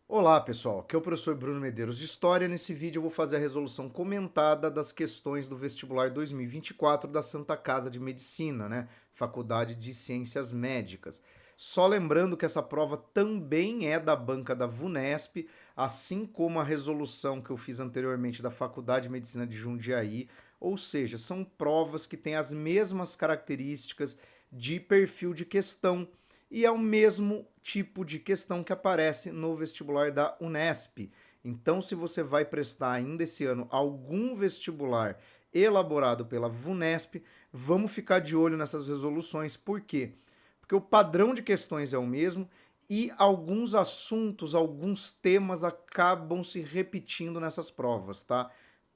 Olá, pessoal. Aqui é o professor Bruno Medeiros de História. Nesse vídeo eu vou fazer a resolução comentada das questões do vestibular 2024 da Santa Casa de Medicina, né? Faculdade de Ciências Médicas. Só lembrando que essa prova também é da banca da VUNESP, assim como a resolução que eu fiz anteriormente da Faculdade de Medicina de Jundiaí, ou seja, são provas que têm as mesmas características de perfil de questão e é o mesmo tipo de questão que aparece no vestibular da Unesp. Então, se você vai prestar ainda esse ano algum vestibular elaborado pela VUNESP, vamos ficar de olho nessas resoluções. Por quê? Porque o padrão de questões é o mesmo e alguns assuntos, alguns temas acabam se repetindo nessas provas, tá?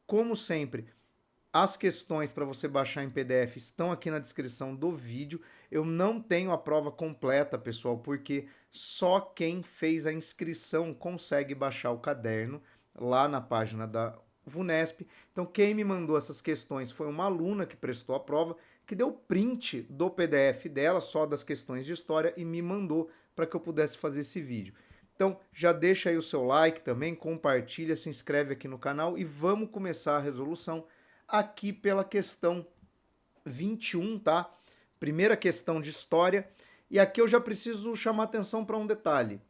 Como sempre, as questões para você baixar em PDF estão aqui na descrição do vídeo. Eu não tenho a prova completa, pessoal, porque só quem fez a inscrição consegue baixar o caderno lá na página da VUNESP. Então, quem me mandou essas questões foi uma aluna que prestou a prova, que deu print do PDF dela, só das questões de história, e me mandou para que eu pudesse fazer esse vídeo. Então, já deixa aí o seu like também, compartilha, se inscreve aqui no canal e vamos começar a resolução aqui pela questão 21, tá? Primeira questão de história. E aqui eu já preciso chamar atenção para um detalhe.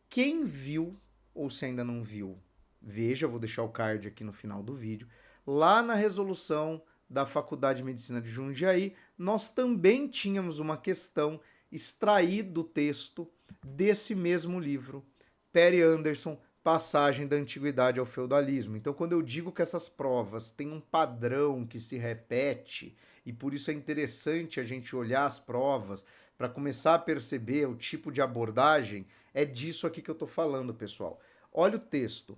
Quem viu, ou se ainda não viu, veja, vou deixar o card aqui no final do vídeo. Lá na resolução da Faculdade de Medicina de Jundiaí, nós também tínhamos uma questão extraída do texto desse mesmo livro, Perry Anderson, Passagem da Antiguidade ao Feudalismo. Então, quando eu digo que essas provas têm um padrão que se repete, e por isso é interessante a gente olhar as provas para começar a perceber o tipo de abordagem, é disso aqui que eu estou falando, pessoal. Olha o texto.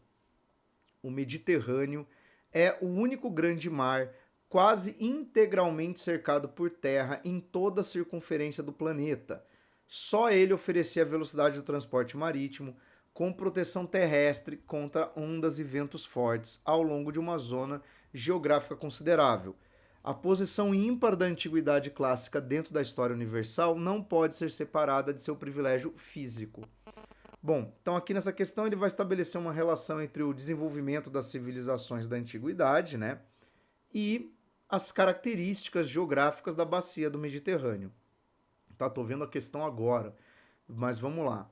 O Mediterrâneo é o único grande mar quase integralmente cercado por terra em toda a circunferência do planeta. Só ele oferecia a velocidade do transporte marítimo, com proteção terrestre contra ondas e ventos fortes ao longo de uma zona geográfica considerável. A posição ímpar da antiguidade clássica dentro da história universal não pode ser separada de seu privilégio físico. Bom, então aqui nessa questão ele vai estabelecer uma relação entre o desenvolvimento das civilizações da antiguidade, né, e as características geográficas da bacia do Mediterrâneo. Tá, tô vendo a questão agora, mas vamos lá.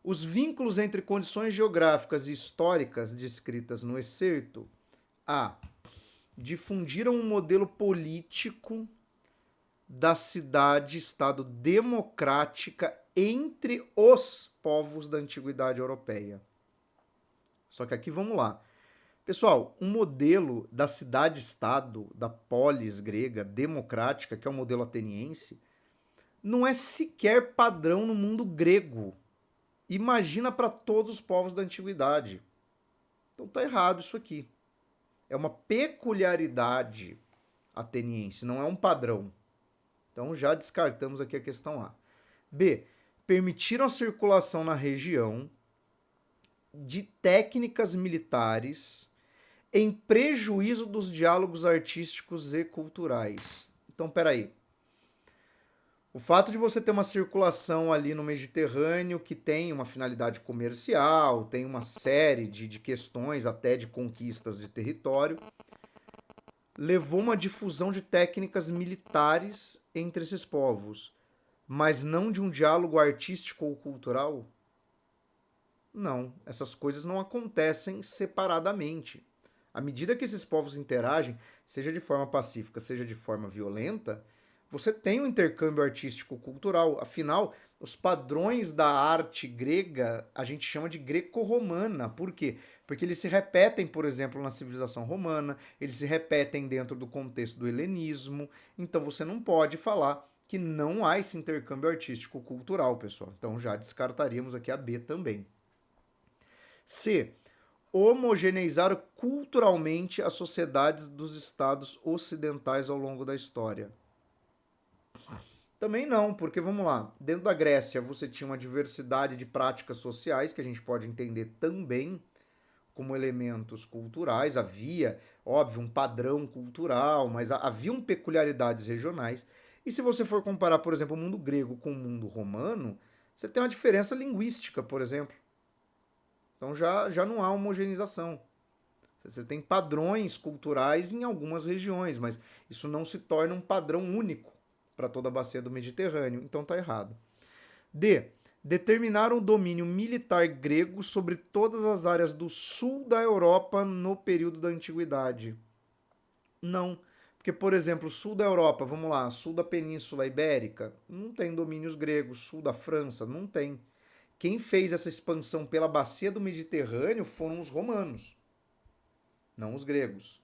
Os vínculos entre condições geográficas e históricas descritas no excerto A difundiram um modelo político da cidade-estado democrática entre os povos da antiguidade europeia. Só que aqui vamos lá. Pessoal, um modelo da cidade-estado, da polis grega democrática, que é o modelo ateniense, não é sequer padrão no mundo grego. Imagina para todos os povos da antiguidade. Então tá errado isso aqui. É uma peculiaridade ateniense, não é um padrão. Então já descartamos aqui a questão A. B. Permitiram a circulação na região de técnicas militares em prejuízo dos diálogos artísticos e culturais. Então, peraí. O fato de você ter uma circulação ali no Mediterrâneo que tem uma finalidade comercial, tem uma série de questões até de conquistas de território, levou uma difusão de técnicas militares entre esses povos, mas não de um diálogo artístico ou cultural? Não, essas coisas não acontecem separadamente. À medida que esses povos interagem, seja de forma pacífica, seja de forma violenta, você tem um intercâmbio artístico-cultural. Afinal, os padrões da arte grega a gente chama de greco-romana. Por quê? Porque eles se repetem, por exemplo, na civilização romana, eles se repetem dentro do contexto do helenismo. Então você não pode falar que não há esse intercâmbio artístico-cultural, pessoal. Então já descartaríamos aqui a B também. C. Homogeneizaram culturalmente as sociedades dos estados ocidentais ao longo da história. Também não, porque vamos lá, dentro da Grécia você tinha uma diversidade de práticas sociais que a gente pode entender também como elementos culturais, havia, óbvio, um padrão cultural, mas haviam peculiaridades regionais. E se você for comparar, por exemplo, o mundo grego com o mundo romano, você tem uma diferença linguística, por exemplo. Então já não há homogeneização. Você tem padrões culturais em algumas regiões, mas isso não se torna um padrão único para toda a bacia do Mediterrâneo. Então está errado. D. Determinaram o domínio militar grego sobre todas as áreas do sul da Europa no período da Antiguidade. Não. Porque, por exemplo, sul da Europa, vamos lá, sul da Península Ibérica, não tem domínios gregos. Sul da França, não tem. Quem fez essa expansão pela bacia do Mediterrâneo foram os romanos, não os gregos.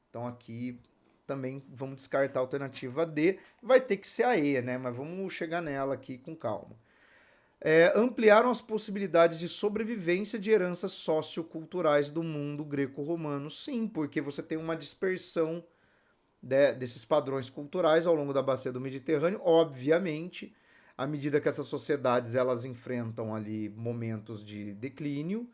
Então aqui também vamos descartar a alternativa D. Vai ter que ser a E, né? Mas vamos chegar nela aqui com calma. Ampliaram as possibilidades de sobrevivência de heranças socioculturais do mundo greco-romano. Sim, porque você tem uma dispersão desses padrões culturais ao longo da bacia do Mediterrâneo. Obviamente, à medida que essas sociedades elas enfrentam ali momentos de declínio,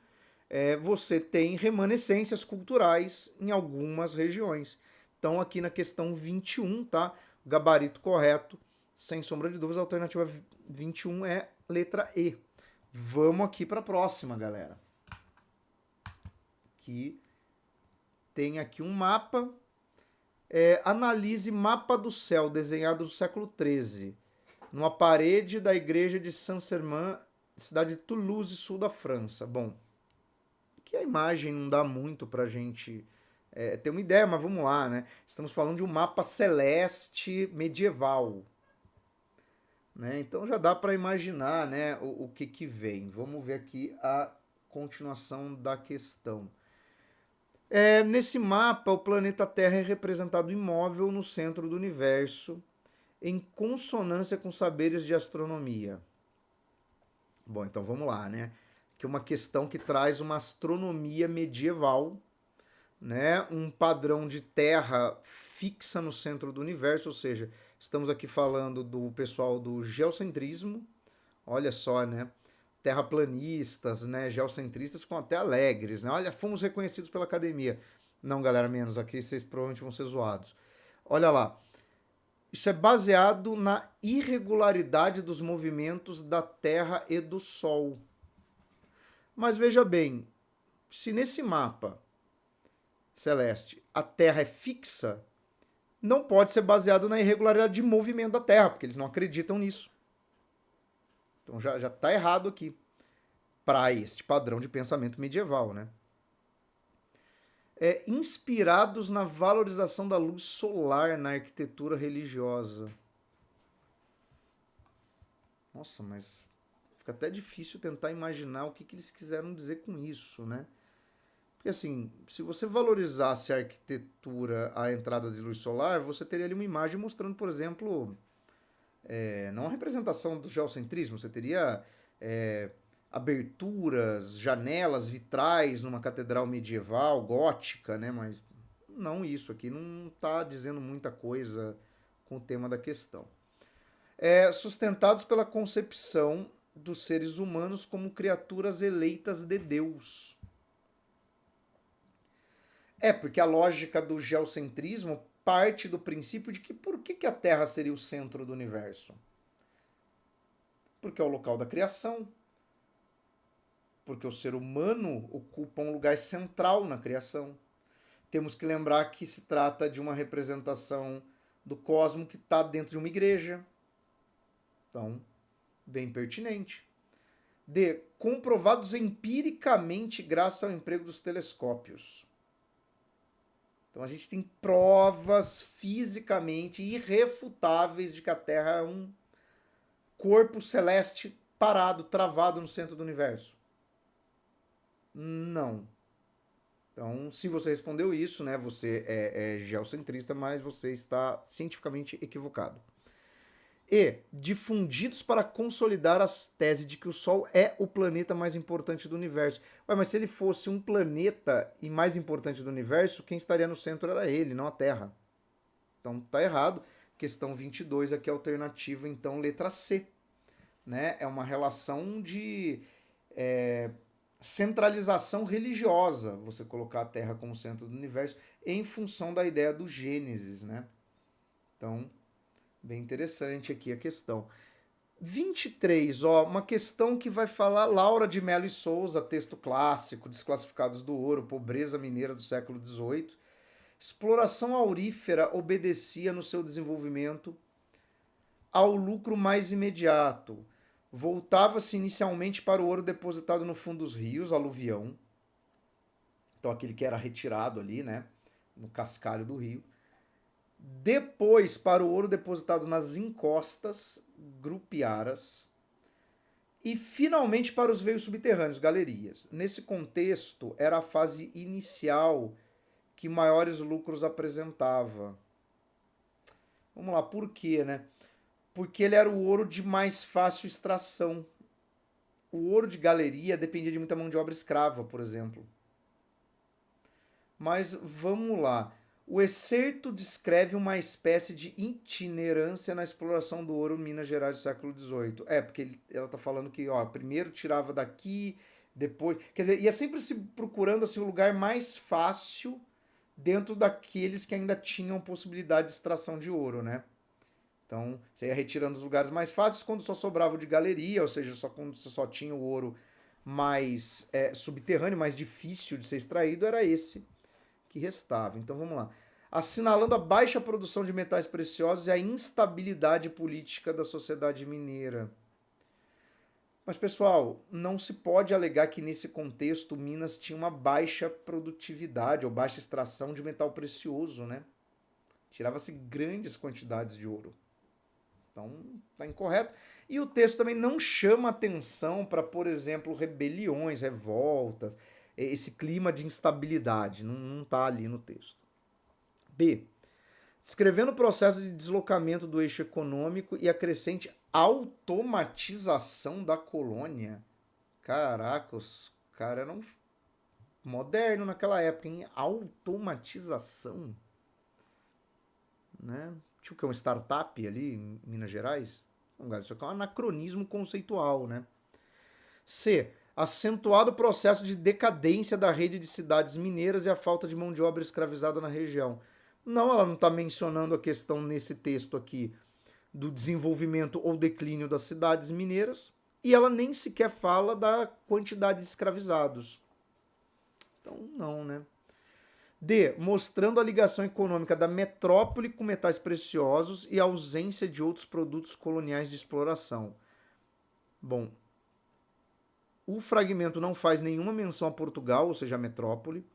você tem remanescências culturais em algumas regiões. Então, aqui na questão 21, tá? O gabarito correto, sem sombra de dúvidas, a alternativa 21 é letra E. Vamos aqui para a próxima, galera. Que tem aqui um mapa. Analise mapa do céu desenhado no século XIII, numa parede da igreja de Saint-Sernin, cidade de Toulouse, sul da França. Bom, que a imagem não dá muito para a gente ter uma ideia, mas vamos lá, né? Estamos falando de um mapa celeste medieval, né? Então já dá para imaginar, né, o que vem. Vamos ver aqui a continuação da questão. Nesse mapa, o planeta Terra é representado imóvel no centro do universo, em consonância com saberes de astronomia. Bom, então vamos lá, né? Que é uma questão que traz uma astronomia medieval, né? Um padrão de Terra fixa no centro do universo, ou seja, estamos aqui falando do pessoal do geocentrismo. Olha só, né? Terraplanistas, né? Geocentristas com até alegres, né? Olha, fomos reconhecidos pela academia. Não, galera, menos aqui vocês provavelmente vão ser zoados. Olha lá. Isso é baseado na irregularidade dos movimentos da Terra e do Sol. Mas veja bem, se nesse mapa celeste a Terra é fixa, não pode ser baseado na irregularidade de movimento da Terra, porque eles não acreditam nisso. Então já está errado aqui para este padrão de pensamento medieval, né? Inspirados na valorização da luz solar na arquitetura religiosa. Nossa, mas fica até difícil tentar imaginar o que eles quiseram dizer com isso, né? Porque assim, se você valorizasse a arquitetura à entrada de luz solar, você teria ali uma imagem mostrando, por exemplo, não a representação do geocentrismo, você teria aberturas, janelas, vitrais numa catedral medieval, gótica, né? Mas não isso aqui, não está dizendo muita coisa com o tema da questão. Sustentados pela concepção dos seres humanos como criaturas eleitas de Deus. Porque a lógica do geocentrismo parte do princípio de que por que a Terra seria o centro do universo? Porque é o local da criação. Porque o ser humano ocupa um lugar central na criação. Temos que lembrar que se trata de uma representação do cosmos que está dentro de uma igreja. Então, bem pertinente. D. Comprovados empiricamente graças ao emprego dos telescópios. Então a gente tem provas fisicamente irrefutáveis de que a Terra é um corpo celeste parado, travado no centro do universo. Não. Então, se você respondeu isso, né, você é geocentrista, mas você está cientificamente equivocado. E difundidos para consolidar as teses de que o Sol é o planeta mais importante do universo. Ué, mas se ele fosse um planeta e mais importante do universo, quem estaria no centro era ele, não a Terra. Então tá errado. Questão 22 aqui, alternativa, então, letra C. Né? É uma relação de centralização religiosa, você colocar a Terra como centro do universo, em função da ideia do Gênesis, né? Então, bem interessante aqui a questão. 23, ó, uma questão que vai falar Laura de Mello e Souza, texto clássico, Desclassificados do Ouro, Pobreza Mineira do século XVIII. Exploração aurífera obedecia no seu desenvolvimento ao lucro mais imediato. Voltava-se inicialmente para o ouro depositado no fundo dos rios, aluvião. Então aquele que era retirado ali, né, no cascalho do rio. Depois para o ouro depositado nas encostas, grupiaras. E finalmente para os veios subterrâneos, galerias. Nesse contexto, era a fase inicial que maiores lucros apresentava. Vamos lá, por quê, né? Porque ele era o ouro de mais fácil extração. O ouro de galeria dependia de muita mão de obra escrava, por exemplo. Mas vamos lá. O excerto descreve uma espécie de itinerância na exploração do ouro em Minas Gerais do século XVIII. Porque ela está falando que ó, primeiro tirava daqui, depois... Quer dizer, ia sempre se procurando assim, o lugar mais fácil dentro daqueles que ainda tinham possibilidade de extração de ouro, né? Então, você ia retirando os lugares mais fáceis quando só sobrava o de galeria, ou seja, só quando você só tinha o ouro mais subterrâneo, mais difícil de ser extraído, era esse que restava. Então, vamos lá. Assinalando a baixa produção de metais preciosos e a instabilidade política da sociedade mineira. Mas, pessoal, não se pode alegar que nesse contexto Minas tinha uma baixa produtividade ou baixa extração de metal precioso, né? Tirava-se grandes quantidades de ouro. Então, está incorreto. E o texto também não chama atenção para, por exemplo, rebeliões, revoltas, esse clima de instabilidade. Não está ali no texto. B. Descrevendo o processo de deslocamento do eixo econômico e a crescente automatização da colônia. Caraca, os caras eram modernos naquela época, hein? Automatização. Né? Tinha o que? Uma startup ali em Minas Gerais? Não, isso aqui é um anacronismo conceitual, né? C. Acentuado o processo de decadência da rede de cidades mineiras e a falta de mão de obra escravizada na região. Não, ela não está mencionando a questão nesse texto aqui do desenvolvimento ou declínio das cidades mineiras e ela nem sequer fala da quantidade de escravizados. Então, não, né? D. Mostrando a ligação econômica da metrópole com metais preciosos e a ausência de outros produtos coloniais de exploração. Bom, o fragmento não faz nenhuma menção a Portugal, ou seja, a metrópole,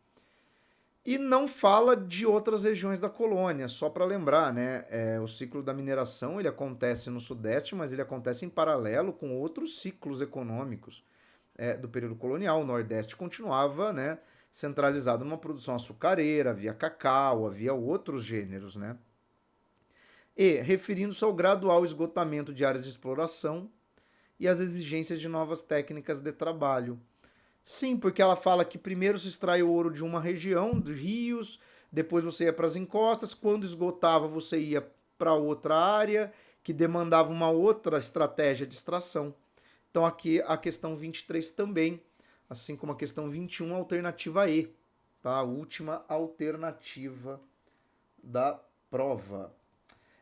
e não fala de outras regiões da colônia. Só para lembrar, né, o ciclo da mineração ele acontece no Sudeste, mas ele acontece em paralelo com outros ciclos econômicos do período colonial. O Nordeste continuava, né, centralizado numa produção açucareira, havia cacau, havia outros gêneros, né? E referindo-se ao gradual esgotamento de áreas de exploração e as exigências de novas técnicas de trabalho. Sim, porque ela fala que primeiro se extrai o ouro de uma região, de rios, depois você ia para as encostas, quando esgotava você ia para outra área, que demandava uma outra estratégia de extração. Então aqui a questão 23 também, assim como a questão 21, alternativa E, tá? A última alternativa da prova.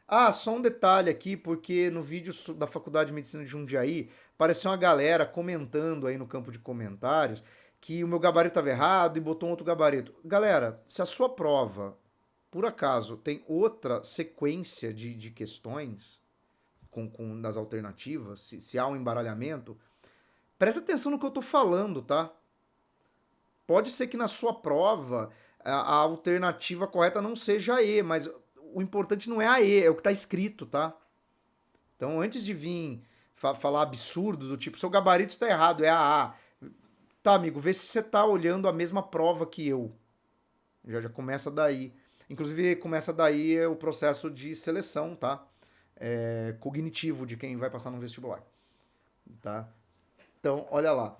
Ah, só um detalhe aqui, porque no vídeo da Faculdade de Medicina de Jundiaí, apareceu uma galera comentando aí no campo de comentários que o meu gabarito estava errado e botou um outro gabarito. Galera, se a sua prova, por acaso, tem outra sequência de questões das alternativas, se há um embaralhamento, presta atenção no que eu estou falando, tá? Pode ser que na sua prova a alternativa correta não seja a E, mas o importante não é a E, é o que está escrito, tá? Então, antes de vir falar absurdo do tipo, seu gabarito está errado, é a A. Tá, amigo, vê se você está olhando a mesma prova que eu. Já começa daí. Inclusive, começa daí o processo de seleção, tá? Cognitivo de quem vai passar no vestibular. Tá? Então, olha lá.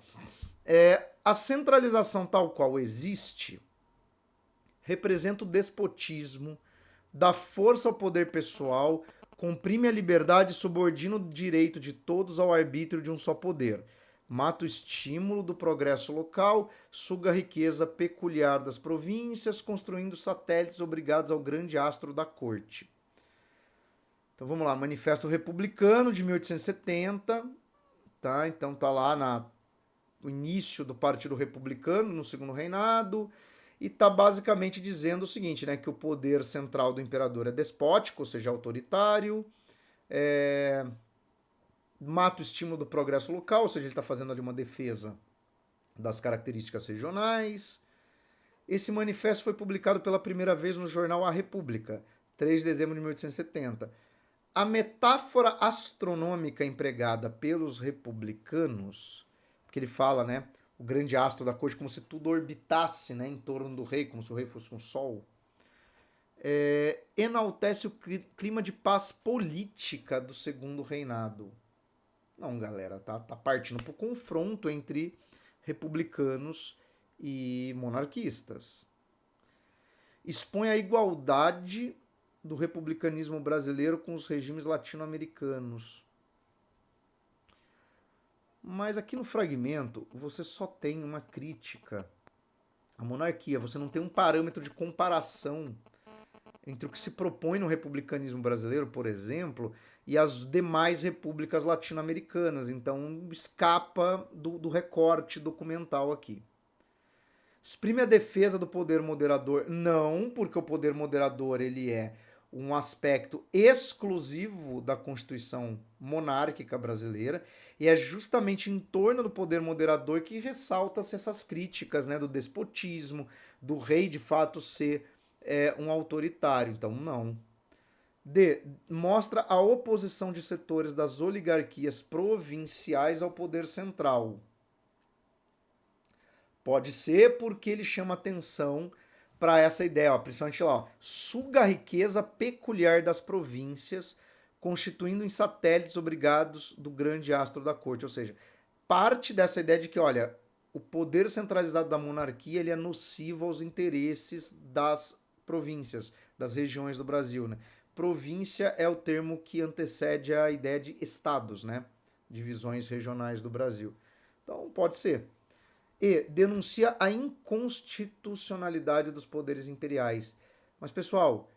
A centralização tal qual existe representa o despotismo, dá força ao poder pessoal, comprime a liberdade e subordina o direito de todos ao arbítrio de um só poder. Mata o estímulo do progresso local, suga a riqueza peculiar das províncias, construindo satélites obrigados ao grande astro da corte. Então vamos lá, Manifesto Republicano de 1870, tá? Então tá lá no início do Partido Republicano, no segundo reinado, e tá basicamente dizendo o seguinte, né? Que o poder central do imperador é despótico, ou seja, autoritário, mata o estímulo do progresso local, ou seja, ele está fazendo ali uma defesa das características regionais. Esse manifesto foi publicado pela primeira vez no jornal A República, 3 de dezembro de 1870. A metáfora astronômica empregada pelos republicanos, que ele fala, né, o grande astro da corte, como se tudo orbitasse, né, em torno do rei, como se o rei fosse um sol, enaltece o clima de paz política do segundo reinado. Não, galera, tá partindo para o confronto entre republicanos e monarquistas. Expõe a igualdade do republicanismo brasileiro com os regimes latino-americanos. Mas aqui no fragmento você só tem uma crítica à monarquia, você não tem um parâmetro de comparação entre o que se propõe no republicanismo brasileiro, por exemplo, e as demais repúblicas latino-americanas. Então escapa do recorte documental aqui. Exprime a defesa do poder moderador? Não, porque o poder moderador ele é um aspecto exclusivo da Constituição monárquica brasileira e é justamente em torno do poder moderador que ressalta-se essas críticas, né, do despotismo, do rei de fato ser um autoritário. Então, não. D. Mostra a oposição de setores das oligarquias provinciais ao poder central. Pode ser porque ele chama atenção para essa ideia, ó, principalmente lá, ó, suga a riqueza peculiar das províncias, constituindo em satélites obrigados do grande astro da corte. Ou seja, parte dessa ideia de que, olha, o poder centralizado da monarquia ele é nocivo aos interesses das províncias, das regiões do Brasil, né? Província é o termo que antecede a ideia de estados, né? Divisões regionais do Brasil. Então, pode ser. E denuncia a inconstitucionalidade dos poderes imperiais. Mas, pessoal,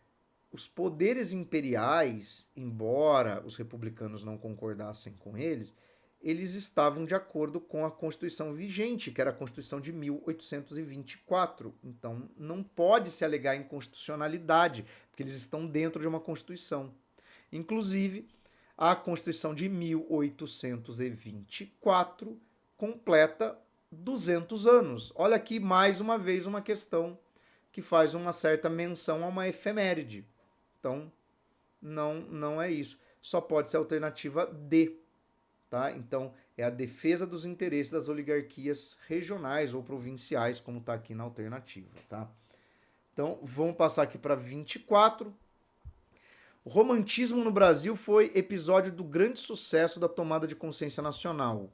os poderes imperiais, embora os republicanos não concordassem com eles, eles estavam de acordo com a Constituição vigente, que era a Constituição de 1824. Então, não pode se alegar inconstitucionalidade, porque eles estão dentro de uma Constituição. Inclusive, a Constituição de 1824 completa 200 anos. Olha aqui mais uma vez uma questão que faz uma certa menção a uma efeméride. Então, não é isso. Só pode ser a alternativa D, tá? Então, é a defesa dos interesses das oligarquias regionais ou provinciais, como está aqui na alternativa, tá? Então, vamos passar aqui para 24. O romantismo no Brasil foi episódio do grande sucesso da tomada de consciência nacional,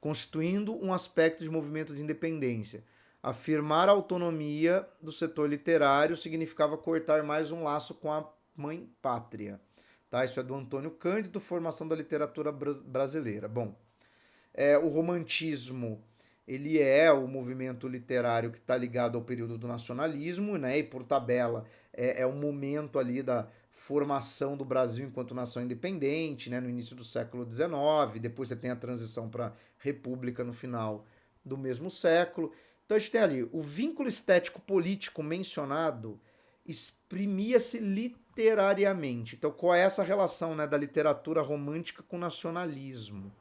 constituindo um aspecto de movimento de independência. Afirmar a autonomia do setor literário significava cortar mais um laço com a mãe pátria. Tá? Isso é do Antônio Cândido, Formação da Literatura Brasileira. Bom, o romantismo ele é o movimento literário que está ligado ao período do nacionalismo, né? E por tabela é o momento ali da formação do Brasil enquanto nação independente, né? No início do século XIX, depois você tem a transição para república no final do mesmo século. Então a gente tem ali o vínculo estético político mencionado exprimia-se literariamente. Então qual é essa relação, né, da literatura romântica com o nacionalismo?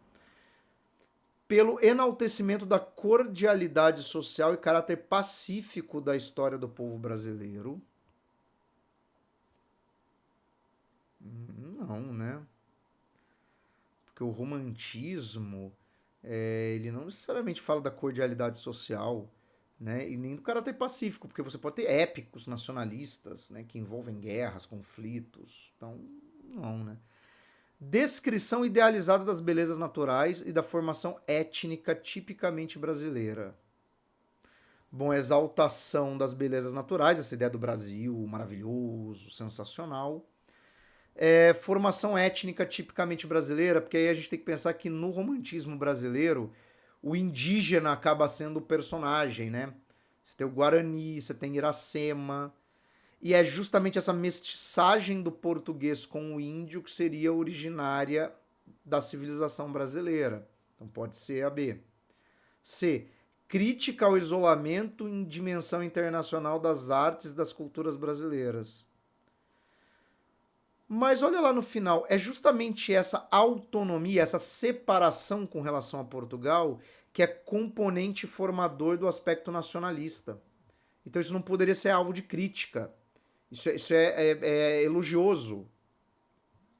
Pelo enaltecimento da cordialidade social e caráter pacífico da história do povo brasileiro. Não, né? Porque o romantismo, ele não necessariamente fala da cordialidade social, né? E nem do caráter pacífico, porque você pode ter épicos nacionalistas, né? Que envolvem guerras, conflitos. Então, não, né? Descrição idealizada das belezas naturais e da formação étnica tipicamente brasileira. Bom, exaltação das belezas naturais, essa ideia do Brasil maravilhoso, sensacional. Formação étnica tipicamente brasileira, porque aí a gente tem que pensar que no romantismo brasileiro o indígena acaba sendo o personagem, né? Você tem o Guarani, você tem Iracema. e é justamente essa mestiçagem do português com o índio que seria originária da civilização brasileira. Então pode ser a B. C. Crítica ao isolamento em dimensão internacional das artes e das culturas brasileiras. Mas olha lá no final, é justamente essa autonomia, essa separação com relação a Portugal que é componente formador do aspecto nacionalista. Então isso não poderia ser alvo de crítica. Isso é elogioso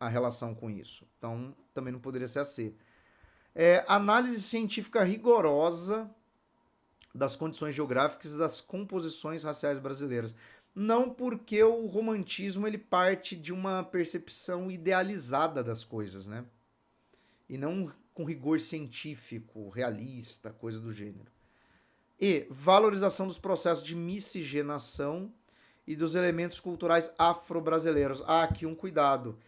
a relação com isso. Então também não poderia ser a C. Análise científica rigorosa das condições geográficas e das composições raciais brasileiras. Não porque o romantismo ele parte de uma percepção idealizada das coisas, né? E não com rigor científico, realista, coisa do gênero. E valorização dos processos de miscigenação e dos elementos culturais afro-brasileiros. Aqui um cuidado.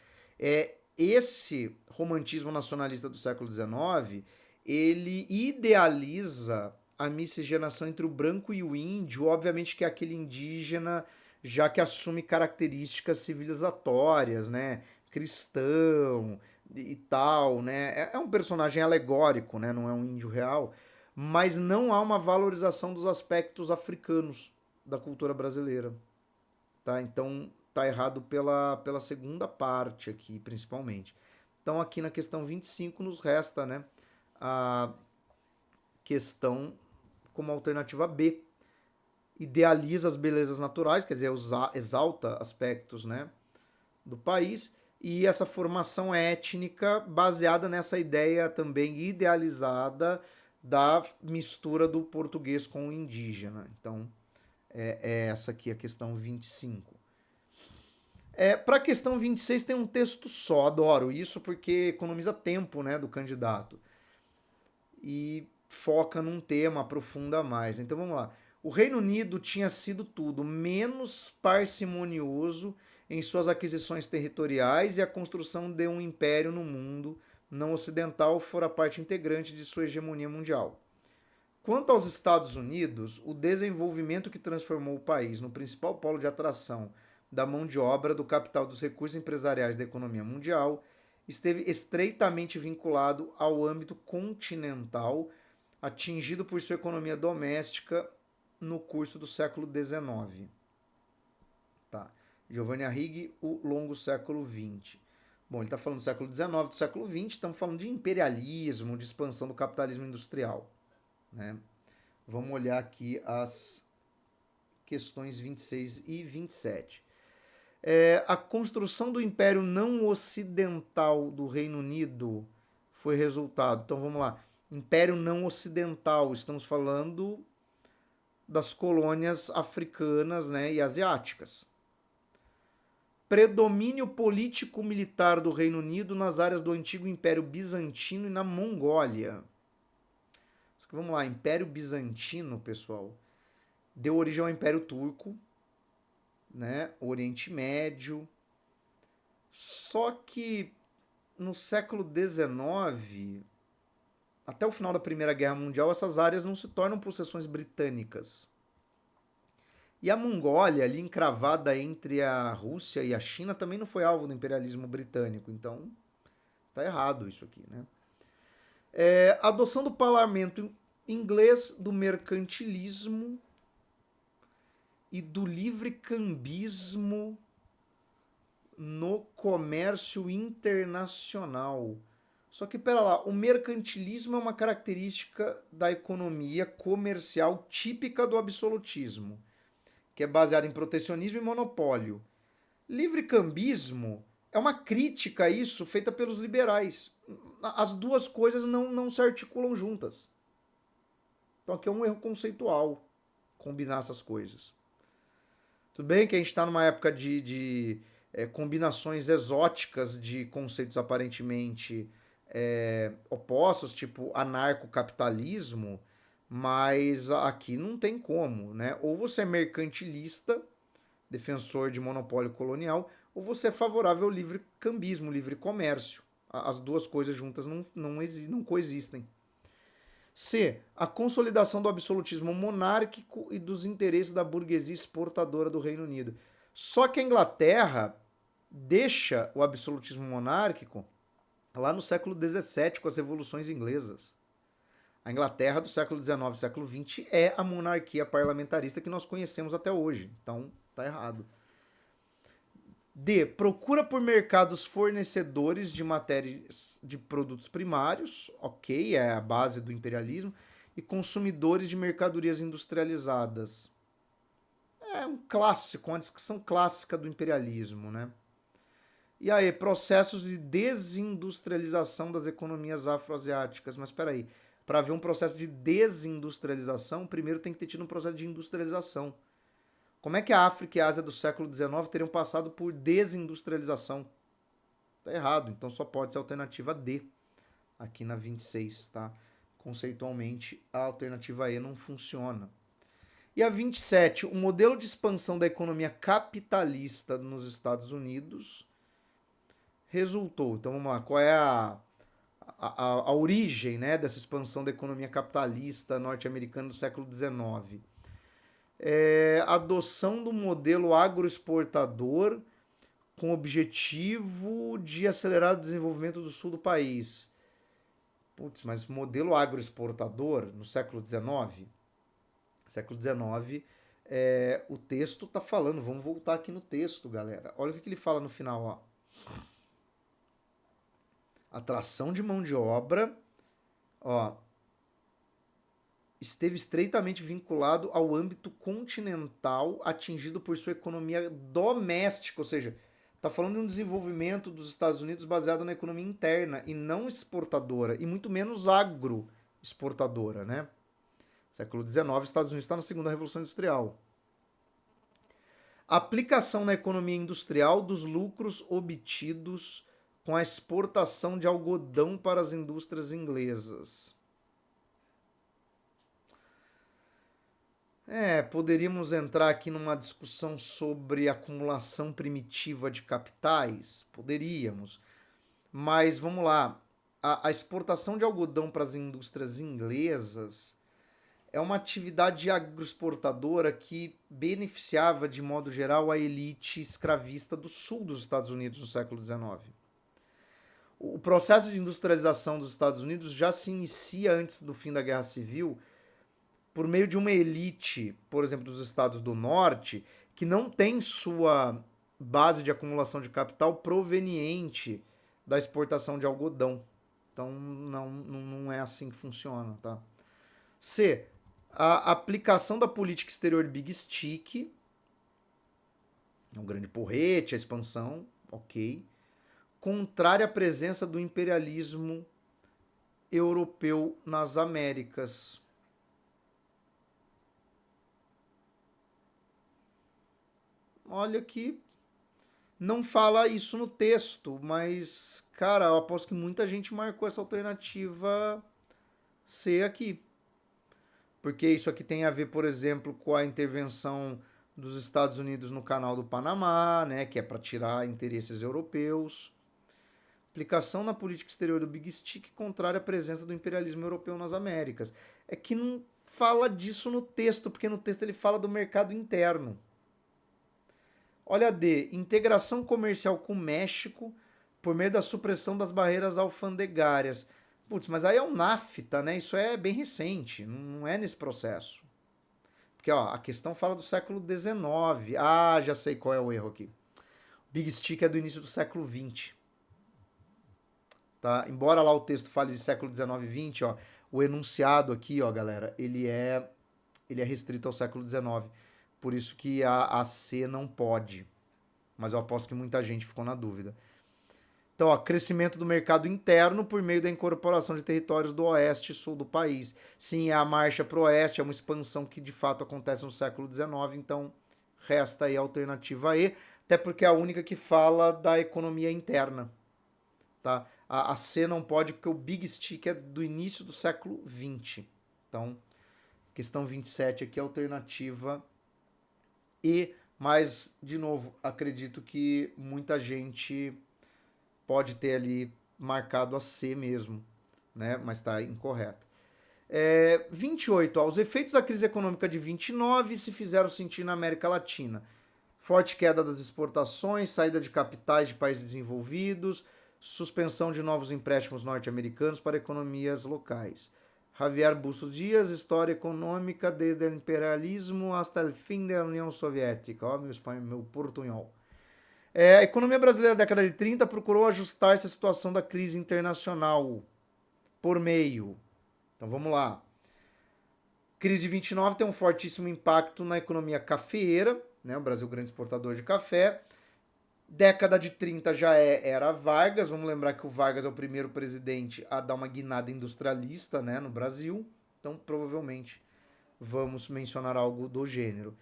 Esse romantismo nacionalista do século XIX, ele idealiza a miscigenação entre o branco e o índio, obviamente que é aquele indígena já que assume características civilizatórias, né? Cristão e tal, né? É um personagem alegórico, né? Não é um índio real, mas não há uma valorização dos aspectos africanos da cultura brasileira, tá? Então tá errado pela segunda parte aqui, principalmente. Então aqui na questão 25 nos resta, né, a questão como alternativa B. Idealiza as belezas naturais, quer dizer, exalta aspectos, né, do país, e essa formação étnica baseada nessa ideia também idealizada da mistura do português com o indígena. Então, é essa aqui a questão 25. Para a questão 26 tem um texto só, adoro isso porque economiza tempo, né, do candidato. E foca num tema, aprofunda mais. Então vamos lá. O Reino Unido tinha sido tudo menos parcimonioso em suas aquisições territoriais e a construção de um império no mundo não ocidental fora parte integrante de sua hegemonia mundial. Quanto aos Estados Unidos, o desenvolvimento que transformou o país no principal polo de atração da mão de obra, do capital, dos recursos empresariais da economia mundial esteve estreitamente vinculado ao âmbito continental, atingido por sua economia doméstica no curso do século XIX. Tá. Giovanni Arrighi, o longo século XX. Bom, ele está falando do século XIX, do século XX, estamos falando de imperialismo, de expansão do capitalismo industrial, né? Vamos olhar aqui as questões 26 e 27. A construção do Império Não Ocidental do Reino Unido foi resultado. Então vamos lá. Império Não Ocidental, estamos falando das colônias africanas, né, e asiáticas. Predomínio político-militar do Reino Unido nas áreas do antigo Império Bizantino e na Mongólia. Vamos lá, Império Bizantino, pessoal, deu origem ao Império Turco, né, Oriente Médio. Só que no século XIX, até o final da Primeira Guerra Mundial, essas áreas não se tornam possessões britânicas. E a Mongólia, ali encravada entre a Rússia e a China, também não foi alvo do imperialismo britânico. Então, tá errado isso aqui, né? Adoção do parlamento inglês, do mercantilismo e do livre-cambismo no comércio internacional. Só que, pera lá, o mercantilismo é uma característica da economia comercial típica do absolutismo, que é baseada em protecionismo e monopólio. Livre-cambismo é uma crítica a isso feita pelos liberais. As duas coisas não se articulam juntas. Então aqui é um erro conceitual combinar essas coisas. Tudo bem que a gente está numa época de combinações exóticas de conceitos aparentemente opostos, tipo anarcocapitalismo, mas aqui não tem como, né? Ou você é mercantilista, defensor de monopólio colonial, ou você é favorável ao livre cambismo, livre comércio. As duas coisas juntas não coexistem. C. A consolidação do absolutismo monárquico e dos interesses da burguesia exportadora do Reino Unido. Só que a Inglaterra deixa o absolutismo monárquico lá no século XVII, com as revoluções inglesas. A Inglaterra do século XIX e século XX é a monarquia parlamentarista que nós conhecemos até hoje. Então, tá errado. D. Procura por mercados fornecedores de matérias de produtos primários, ok, é a base do imperialismo, e consumidores de mercadorias industrializadas. É um clássico, uma descrição clássica do imperialismo, né? E aí, processos de desindustrialização das economias afroasiáticas. Mas espera aí, para haver um processo de desindustrialização, primeiro tem que ter tido um processo de industrialização. Como é que a África e a Ásia do século XIX teriam passado por desindustrialização? Tá errado, então só pode ser a alternativa D, aqui na 26, tá? Conceitualmente, a alternativa E não funciona. E a 27, o modelo de expansão da economia capitalista nos Estados Unidos resultou. Então vamos lá, qual é a origem, né, dessa expansão da economia capitalista norte-americana do século XIX? Adoção do modelo agroexportador com o objetivo de acelerar o desenvolvimento do sul do país. Putz, mas modelo agroexportador no século XIX? Século XIX, o texto está falando, vamos voltar aqui no texto, galera. Olha o que ele fala no final, ó. Atração de mão de obra, ó, esteve estreitamente vinculado ao âmbito continental atingido por sua economia doméstica, ou seja, está falando de um desenvolvimento dos Estados Unidos baseado na economia interna e não exportadora, e muito menos agroexportadora, né? Século XIX, Estados Unidos está na segunda Revolução Industrial. Aplicação na economia industrial dos lucros obtidos com a exportação de algodão para as indústrias inglesas. Poderíamos entrar aqui numa discussão sobre acumulação primitiva de capitais? Poderíamos. Mas vamos lá. A exportação de algodão para as indústrias inglesas é uma atividade agroexportadora que beneficiava, de modo geral, a elite escravista do sul dos Estados Unidos no século XIX. O processo de industrialização dos Estados Unidos já se inicia antes do fim da Guerra Civil por meio de uma elite, por exemplo, dos estados do norte, que não tem sua base de acumulação de capital proveniente da exportação de algodão. Então não é assim que funciona, tá? C. A aplicação da política exterior Big Stick, um grande porrete, a expansão, ok. Contrária à presença do imperialismo europeu nas Américas. Olha que não fala isso no texto, mas, cara, eu aposto que muita gente marcou essa alternativa C aqui. Porque isso aqui tem a ver, por exemplo, com a intervenção dos Estados Unidos no Canal do Panamá, né, que é para tirar interesses europeus. Aplicação na política exterior do Big Stick contrária à presença do imperialismo europeu nas Américas. É que não fala disso no texto, porque no texto ele fala do mercado interno. Olha a D, integração comercial com o México por meio da supressão das barreiras alfandegárias. Putz, mas aí é um NAFTA, né? Isso é bem recente, não é nesse processo. Porque ó, a questão fala do século XIX. Ah, já sei qual é o erro aqui. O Big Stick é do início do século XX. Tá? Embora lá o texto fale de século XIX e XX, ó, o enunciado aqui, ó, galera, ele é restrito ao século XIX. Por isso que a C não pode. Mas eu aposto que muita gente ficou na dúvida. Então, ó, crescimento do mercado interno por meio da incorporação de territórios do oeste e sul do país. Sim, é a marcha para o oeste, é uma expansão que de fato acontece no século XIX, então resta aí a alternativa E, até porque é a única que fala da economia interna. Tá? A C não pode porque o Big Stick é do início do século XX. Então, questão 27 aqui, alternativa E, mas, de novo, acredito que muita gente pode ter ali marcado a C mesmo, né? Mas está incorreto. 28. Ó, os efeitos da crise econômica de 29 se fizeram sentir na América Latina. Forte queda das exportações, saída de capitais de países desenvolvidos, suspensão de novos empréstimos norte-americanos para economias locais. Javier Bustos Dias, História Econômica desde o imperialismo hasta o fim da União Soviética. Ó, meu portunhol. A economia brasileira da década de 30 procurou ajustar-se à situação da crise internacional por meio. Então vamos lá. Crise de 29 tem um fortíssimo impacto na economia cafeeira, né? O Brasil grande exportador de café. Década de 30 já era Vargas, vamos lembrar que o Vargas é o primeiro presidente a dar uma guinada industrialista, né, no Brasil, então provavelmente vamos mencionar algo do gênero.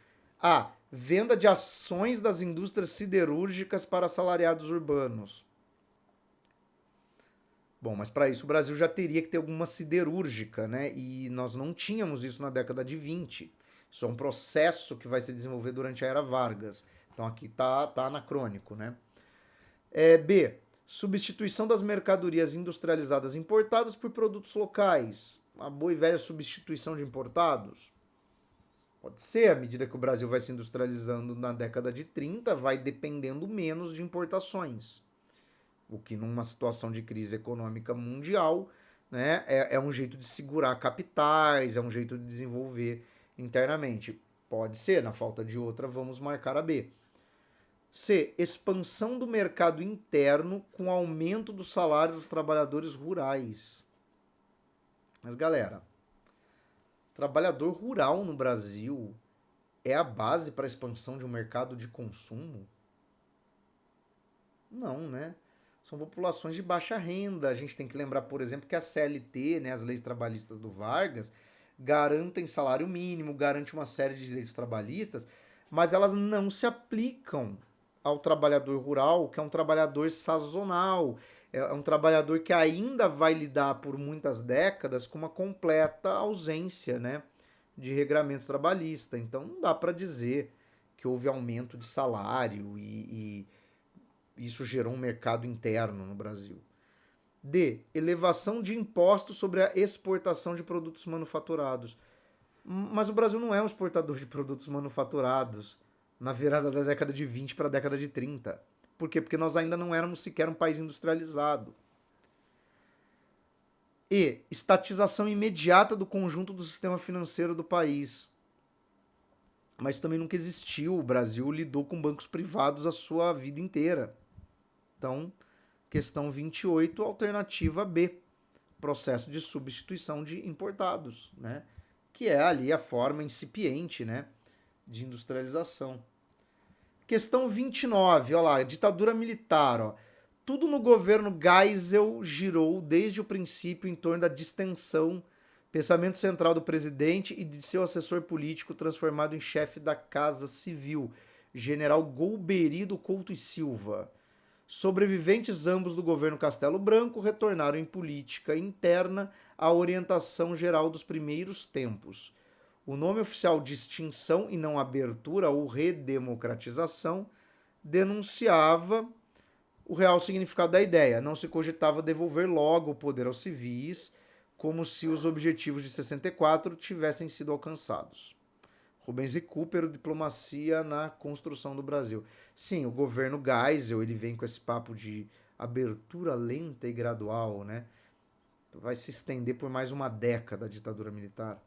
Venda de ações das indústrias siderúrgicas para assalariados urbanos. Bom, mas para isso o Brasil já teria que ter alguma siderúrgica, né? E nós não tínhamos isso na década de 20. Isso é um processo que vai se desenvolver durante a era Vargas. Então aqui tá anacrônico, né? B. Substituição das mercadorias industrializadas importadas por produtos locais. Uma boa e velha substituição de importados. Pode ser, à medida que o Brasil vai se industrializando na década de 30, vai dependendo menos de importações. O que numa situação de crise econômica mundial, né, é um jeito de segurar capitais, é um jeito de desenvolver internamente. Pode ser, na falta de outra, vamos marcar a B. C. Expansão do mercado interno com aumento dos salários dos trabalhadores rurais. Mas, galera, trabalhador rural no Brasil é a base para a expansão de um mercado de consumo? Não, né? São populações de baixa renda. A gente tem que lembrar, por exemplo, que a CLT, né, as leis trabalhistas do Vargas, garantem salário mínimo, garante uma série de direitos trabalhistas, mas elas não se aplicam ao trabalhador rural, que é um trabalhador sazonal, é um trabalhador que ainda vai lidar por muitas décadas com uma completa ausência, né, de regramento trabalhista. Então não dá para dizer que houve aumento de salário e isso gerou um mercado interno no Brasil. D. Elevação de impostos sobre a exportação de produtos manufaturados. Mas o Brasil não é um exportador de produtos manufaturados na virada da década de 20 para a década de 30. Por quê? Porque nós ainda não éramos sequer um país industrializado. E. Estatização imediata do conjunto do sistema financeiro do país. Mas também nunca existiu. O Brasil lidou com bancos privados a sua vida inteira. Então, questão 28, alternativa B, processo de substituição de importados, né? Que é ali a forma incipiente, né, de industrialização. Questão 29, olha lá, ditadura militar, ó. Tudo no governo Geisel girou desde o princípio em torno da distensão, pensamento central do presidente e de seu assessor político transformado em chefe da Casa Civil, general Golbery Couto e Silva. Sobreviventes ambos do governo Castelo Branco retornaram em política interna à orientação geral dos primeiros tempos. O nome oficial de extinção e não abertura ou redemocratização denunciava o real significado da ideia. Não se cogitava devolver logo o poder aos civis, como se os objetivos de 64 tivessem sido alcançados. Rubens e Cooper, Diplomacia na Construção do Brasil. Sim, o governo Geisel, ele vem com esse papo de abertura lenta e gradual, né? Vai se estender por mais uma década a ditadura militar.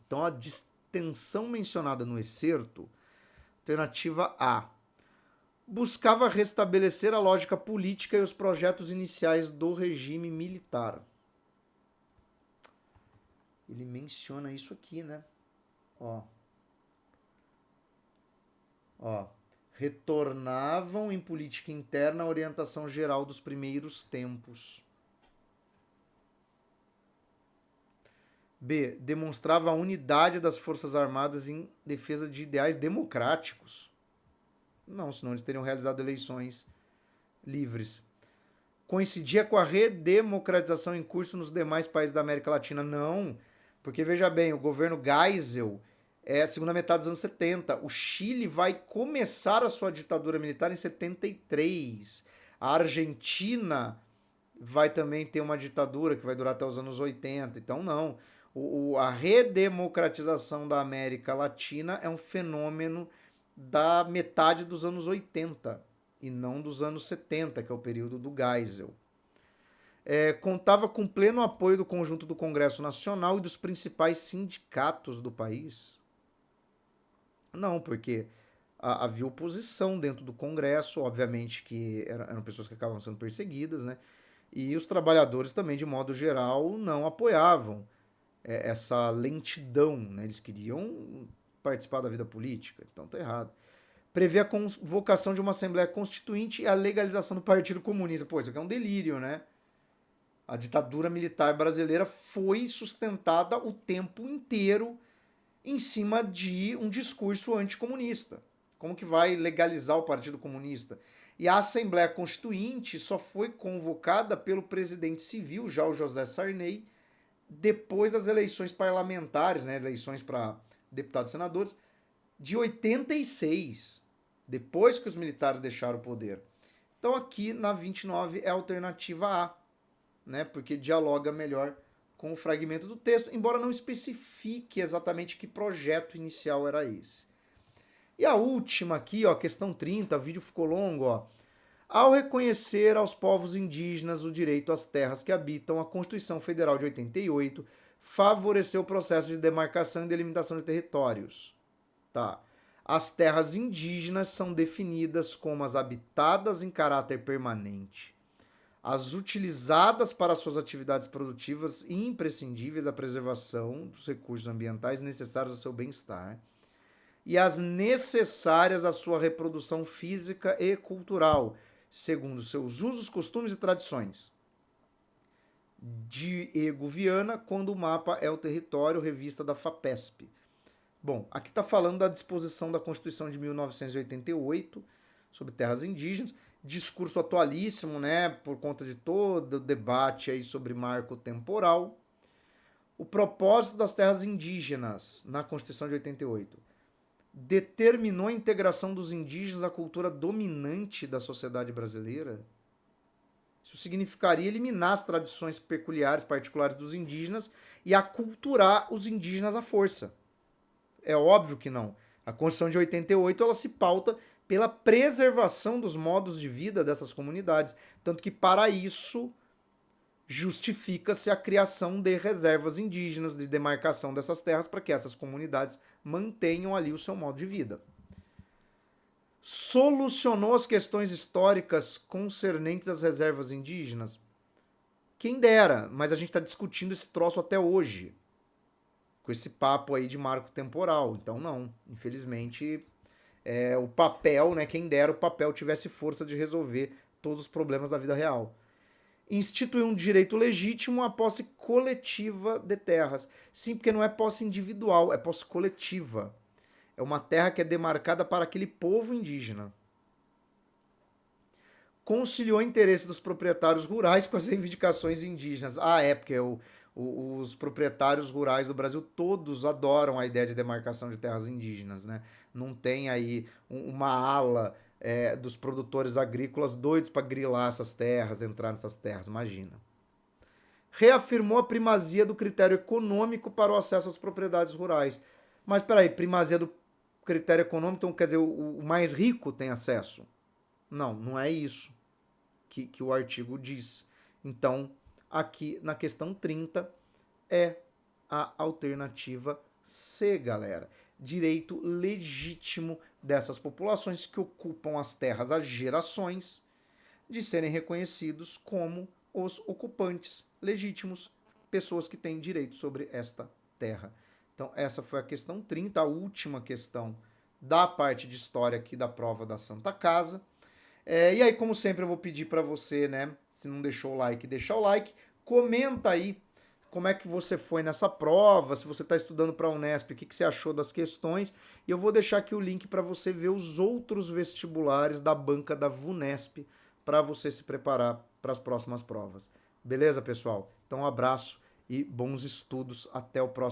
Então, a distensão mencionada no excerto, alternativa A, buscava restabelecer a lógica política e os projetos iniciais do regime militar. Ele menciona isso aqui, né? Retornavam em política interna a orientação geral dos primeiros tempos. B. Demonstrava a unidade das Forças Armadas em defesa de ideais democráticos. Não, senão eles teriam realizado eleições livres. Coincidia com a redemocratização em curso nos demais países da América Latina? Não, porque veja bem, o governo Geisel é a segunda metade dos anos 70. O Chile vai começar a sua ditadura militar em 73. A Argentina vai também ter uma ditadura que vai durar até os anos 80. Então, não. A redemocratização da América Latina é um fenômeno da metade dos anos 80 e não dos anos 70, que é o período do Geisel. Contava com pleno apoio do conjunto do Congresso Nacional e dos principais sindicatos do país. Não, porque havia oposição dentro do Congresso, obviamente que eram pessoas que acabavam sendo perseguidas, né? E os trabalhadores também, de modo geral, não apoiavam essa lentidão, né? Eles queriam participar da vida política, então tá errado. Prevê a convocação de uma Assembleia Constituinte e a legalização do Partido Comunista. Pô, isso aqui é um delírio, né? A ditadura militar brasileira foi sustentada o tempo inteiro em cima de um discurso anticomunista. Como que vai legalizar o Partido Comunista? E a Assembleia Constituinte só foi convocada pelo presidente civil, já o José Sarney, depois das eleições parlamentares, né, eleições para deputados e senadores, de 86, depois que os militares deixaram o poder. Então aqui na 29 é a alternativa A, né, porque dialoga melhor com o fragmento do texto, embora não especifique exatamente que projeto inicial era esse. E a última aqui, ó, questão 30, o vídeo ficou longo, ó. Ao reconhecer aos povos indígenas o direito às terras que habitam, a Constituição Federal de 88 favoreceu o processo de demarcação e delimitação de territórios. Tá. As terras indígenas são definidas como as habitadas em caráter permanente, as utilizadas para suas atividades produtivas e imprescindíveis à preservação dos recursos ambientais necessários ao seu bem-estar, e as necessárias à sua reprodução física e cultural, segundo seus usos, costumes e tradições. Diego Viana, quando o mapa é o território, revista da FAPESP. Bom, aqui está falando da disposição da Constituição de 1988 sobre terras indígenas, discurso atualíssimo, né, por conta de todo o debate aí sobre marco temporal. O propósito das terras indígenas na Constituição de 88 determinou a integração dos indígenas à cultura dominante da sociedade brasileira. Isso significaria eliminar as tradições peculiares, particulares dos indígenas e aculturar os indígenas à força. É óbvio que não. A Constituição de 88 ela se pauta pela preservação dos modos de vida dessas comunidades, tanto que para isso justifica-se a criação de reservas indígenas, de demarcação dessas terras para que essas comunidades mantenham ali o seu modo de vida. Solucionou as questões históricas concernentes às reservas indígenas? Quem dera, mas a gente está discutindo esse troço até hoje, com esse papo aí de marco temporal. Então não, infelizmente o papel, né, quem dera o papel tivesse força de resolver todos os problemas da vida real. Instituiu um direito legítimo à posse coletiva de terras. Sim, porque não é posse individual, é posse coletiva. É uma terra que é demarcada para aquele povo indígena. Conciliou o interesse dos proprietários rurais com as reivindicações indígenas. Porque os proprietários rurais do Brasil todos adoram a ideia de demarcação de terras indígenas, né? Não tem aí uma ala dos produtores agrícolas doidos para grilar essas terras, entrar nessas terras, imagina. Reafirmou a primazia do critério econômico para o acesso às propriedades rurais. Mas peraí, primazia do critério econômico, então quer dizer, o mais rico tem acesso? Não, não é isso que o artigo diz. Então, aqui na questão 30 é a alternativa C, galera. Direito legítimo dessas populações que ocupam as terras há gerações de serem reconhecidos como os ocupantes legítimos, pessoas que têm direito sobre esta terra. Então, essa foi a questão 30, a última questão da parte de história aqui da prova da Santa Casa. E aí, como sempre, eu vou pedir para você, né, se não deixou o like, deixa o like, comenta aí como é que você foi nessa prova, se você está estudando para a Unesp, o que você achou das questões, e eu vou deixar aqui o link para você ver os outros vestibulares da banca da VUNESP, para você se preparar para as próximas provas. Beleza, pessoal? Então, um abraço e bons estudos. Até o próximo